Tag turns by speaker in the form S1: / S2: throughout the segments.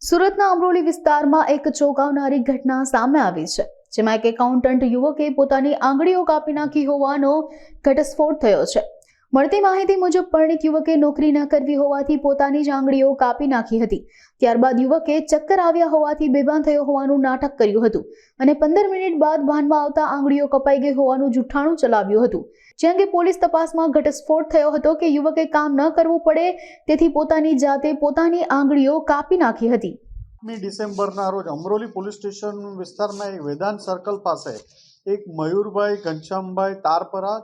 S1: સુરતના અમરોલી વિસ્તારમાં એક ચોંકાવનારી ઘટના સામે આવી છે, જેમાં એક એકાઉન્ટન્ટ યુવકે પોતાની આંગળીઓ કાપી નાખી હોવાનો ઘટસ્ફોટ થયો છે। મળતી માહિતી મુજબ પરિણીત યુવકે નોકરી ન કરવી હોવાથી પોતાની જ આંગળીઓ કાપી નાખી હતી। ત્યારબાદ યુવકે ચક્કર આવ્યા હોવાથી બેભાન થયો હોવાનું નાટક કર્યું હતું અને 15 મિનિટ બાદ ભાનમાં આવતા આંગળીઓ કપાઈ ગઈ હોવાનું જુઠ્ઠાણું ચલાવ્યું હતું। જે અંગે પોલીસ તપાસમાં ઘટસ્ફોટ થયો હતો કે યુવકે કામ ન કરવું પડે તેથી પોતાની જાતે પોતાની આંગળીઓ કાપી નાખી હતી।
S2: ડિસેમ્બરના રોજ અમરોલી પોલીસ સ્ટેશન વિસ્તારમાં એક વેદાંત સર્કલ પાસે એક મયુરભાઈ ઘનશ્યામભાઈ તારપરા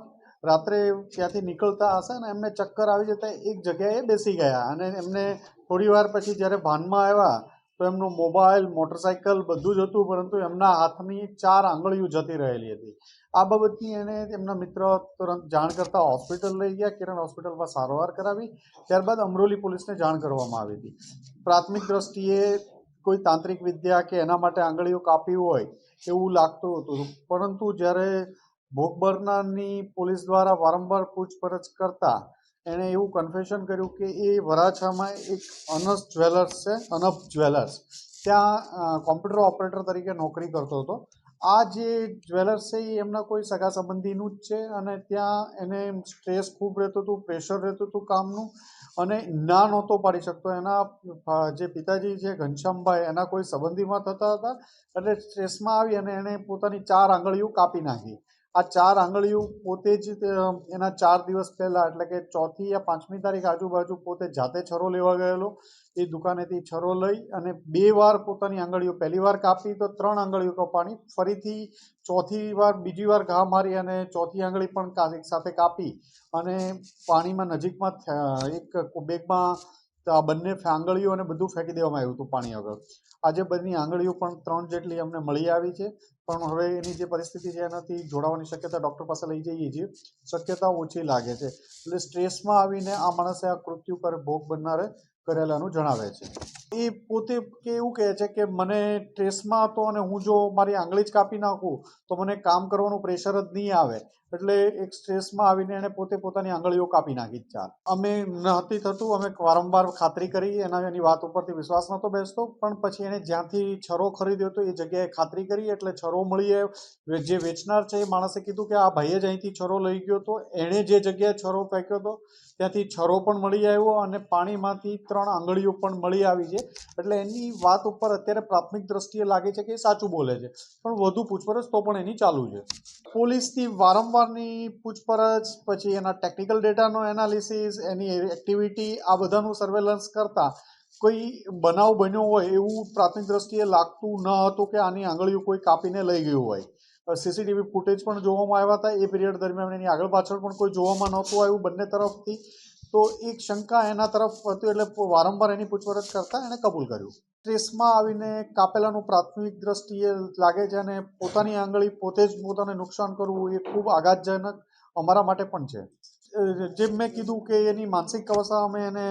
S2: રાત્રે ત્યાંથી નીકળતા હશે અને એમને ચક્કર આવી જતા એક જગ્યાએ બેસી ગયા અને એમને થોડી વાર પછી જ્યારે ભાનમાં આવ્યા તો એમનો મોબાઈલ, મોટરસાઇકલ બધું જ હતું, પરંતુ એમના હાથની 4 આંગળીઓ જતી રહેલી હતી। આ બાબતની એને એમના મિત્ર તુરંત જાણ કરતા હોસ્પિટલ લઈ ગયા, કિરણ હોસ્પિટલમાં સારવાર કરાવી। ત્યારબાદ અમરોલી પોલીસને જાણ કરવામાં આવી હતી। પ્રાથમિક દ્રષ્ટિએ કોઈ તાંત્રિક વિદ્યા કે એના માટે આંગળીઓ કાપી હોય એવું લાગતું હતું, પરંતુ જ્યારે ભોગ બનનારની પોલીસ દ્વારા વારંવાર પૂછપરછ કરતા એણે એવું કન્ફેશન કર્યું કે એ વરાછામાં એક અનસ જ્વેલર્સ છે, અનફ જ્વેલર્સ, ત્યાં કોમ્પ્યુટર ઓપરેટર તરીકે નોકરી કરતો હતો। આ જે જ્વેલર્સ છે એ એમના કોઈ સગા સંબંધીનું જ છે અને ત્યાં એને સ્ટ્રેસ ખૂબ રહેતું હતું, પ્રેશર રહેતું હતું કામનું અને ના નહોતો પાડી શકતો। એના જે પિતાજી છે ઘનશ્યામભાઈ, એના કોઈ સંબંધીમાં થતા હતા એટલે સ્ટ્રેસમાં આવી અને એણે પોતાની 4 આંગળીઓ કાપી નાખી। આ 4 આંગળીઓ પોતે જ એના 4 દિવસ પહેલાં એટલે કે 4મી યા 5મી તારીખ આજુબાજુ પોતે જાતે છરો લેવા ગયેલો। એ દુકાનેથી છરો લઈ અને 2 વાર પોતાની આંગળીઓ, પહેલી વાર કાપી તો 3 આંગળીઓ કપાણી, ફરીથી ચોથી વાર બીજી વાર ઘા મારી અને ચોથી આંગળી પણ એક સાથે કાપી અને પાણીમાં નજીકમાં એક બેગમાં બંને આંગળીઓ અને બધું ફેંકી દેવામાં આવ્યું હતું પાણી આગળ। આજે બધી આંગળીઓ પણ 3 જેટલી અમને મળી આવી છે, પણ હવે એની જે પરિસ્થિતિ છે એનાથી જોડાવાની શક્યતા ડૉક્ટર પાસે લઈ જઈએ છીએ, શક્યતા ઓછી લાગે છે। એટલે સ્ટ્રેસમાં આવીને આ માણસે આ કૃત્યુ ભોગ બનનારે કરેલાનું જણાવે છે। એ પોતે એવું કહે છે કે મને સ્ટ્રેસમાં હતો અને હું જો મારી આંગળી જ કાપી નાખું તો મને કામ કરવાનું પ્રેશર જ નહીં આવે, એટલે એક સ્ટ્રેસમાં આવીને એણે પોતાની આંગળીઓ કાપી નાખી 4। અમે નહોતી થતું, અમે વારંવાર ખાતરી કરી, એની વાત ઉપરથી વિશ્વાસ નહોતો બેસતો, પણ પછી એણે જ્યાંથી છરો ખરીદ્યો હતો એ જગ્યાએ ખાતરી કરી એટલે છરો મળી આવ્યો। જે વેચનાર છે એ માણસે કીધું કે આ ભાઈએ જ અહીંથી છરો લઈ ગયો હતો, એણે જે જગ્યાએ છરો ફેંક્યો હતો ત્યાંથી છરો પણ મળી આવ્યો અને પાણીમાંથી 3 આંગળીઓ પણ મળી આવી છે। એટલે એની વાત ઉપર અત્યારે પ્રાથમિક દ્રષ્ટિએ લાગે છે કે એ સાચું બોલે છે, પણ વધુ પૂછપરછ તો પણ એની ચાલુ છે। પોલીસની વારંવારની પૂછપરછ, પછી એના ટેકનિકલ ડેટાનો એનાલિસિસ, એની એક્ટિવિટી, આ બધાનું સર્વેલન્સ કરતાં કોઈ બનાવ બન્યો હોય એવું પ્રાથમિક દ્રષ્ટિએ લાગતું ન હતું કે આની આંગળીઓ કોઈ કાપીને લઈ ગયું હોય। સીસીટીવી ફૂટેજ પણ જોવામાં આવ્યા હતા એ પીરિયડ દરમિયાન, એની આગળ પાછળ પણ કોઈ જોવામાં નહોતું આવ્યું બંને તરફથી, તો એક શંકા એના તરફ હતી એટલે વારંવાર એની પૂછપરછ કરતાં એણે કબૂલ કર્યું। સ્ટ્રેસમાં આવીને કાપેલાનું પ્રાથમિક દ્રષ્ટિએ લાગે છે અને પોતાની આંગળી પોતે જ પોતાને નુકસાન કરવું એ ખૂબ આઘાતજનક અમારા માટે પણ છે। જેમ મેં કીધું કે એની માનસિક અવસ્થા અમે એને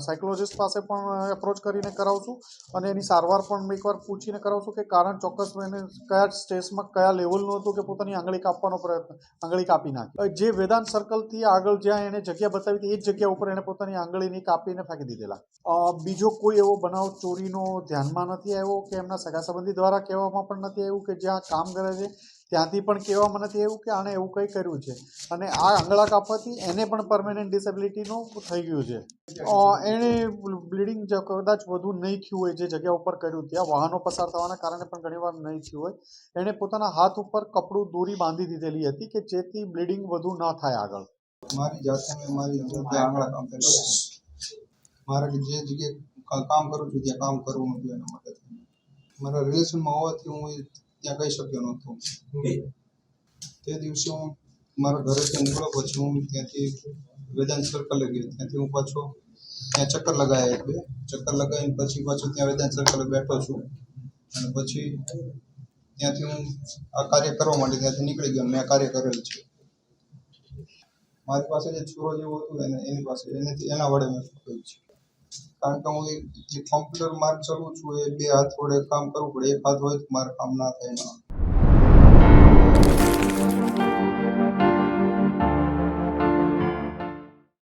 S2: સાયકોલોજિસ્ટ પાસે પણ એપ્રોચ કરીને કરાવશું અને એની સારવાર પણ એકવાર પૂછીને કરાવશું કે કારણ ચોક્કસ એને કયા સ્ટ્રેસમાં કયા લેવલનું હતું કે પોતાની આંગળી કાપવાનો આંગળી કાપી નાખી। જે વેદાંત સર્કલથી આગળ જ્યાં એણે જગ્યા બતાવી હતી એ જ જગ્યા ઉપર એણે પોતાની આંગળીની કાપીને ફેંકી દીધેલા। બીજો કોઈ એવો બનાવ ચોરીનો ધ્યાનમાં નથી આવ્યો કે એમના સગા સંબંધી દ્વારા કહેવામાં પણ નથી આવ્યું કે જ્યાં કામ કરે છે ત્યાંથી પણ કહેવામાં નથી આવ્યું કે આણે એવું કંઈ કર્યું છે અને આ આંગળા કાપવાથી એને પણ પરમેનન્ટ ડિસેબિલિટીનું થઈ ગયું છે। એણે બ્લીડિંગ કદાચ વધુ નહીં થયું હોય જે જગ્યા ઉપર કર્યું, ત્યાં વાહનો પસાર થવાના કારણે પણ ઘણીવાર નહીં થયું હોય। એણે પોતાના હાથ ઉપર કપડું, દોરી બાંધી દીધેલી હતી કે જેથી બ્લીડિંગ વધુ ન થાય આગળ।
S3: મારી જાતે આંગળા કામ કરું, મારે જે જગ્યાએ કામ કરું છું ત્યાં કામ કરવું નથી એના માટે મારા રિલેશનમાં હોવાથી હું ત્યાં કહી શક્યો નહોતો। તે દિવસે હું મારા ઘરેથી નીકળ્યો, પછી હું ત્યાંથી વેદાંત સર્કલે ગયો, ત્યાંથી હું પાછો ત્યાં ચક્કર લગાવ્યા, 2 ચક્કર લગાવીને પછી પાછો ત્યાં વેદાંત સર્કલે બેઠો છું અને પછી ત્યાંથી હું આ કાર્ય કરવા માટે ત્યાંથી નીકળી ગયો, મેં આ કાર્ય કરેલ છે। મારી પાસે જે છોરો જેવું હતું એની પાસે એના વડે મેં કર્યું છે, કારણ કે હું જે કોમ્પ્યુટર માર્ક ચલાવું છું એ 2 હાથ વડે કામ કરવું પડે, એક હાથ હોય તો મારે કામ ના થાય।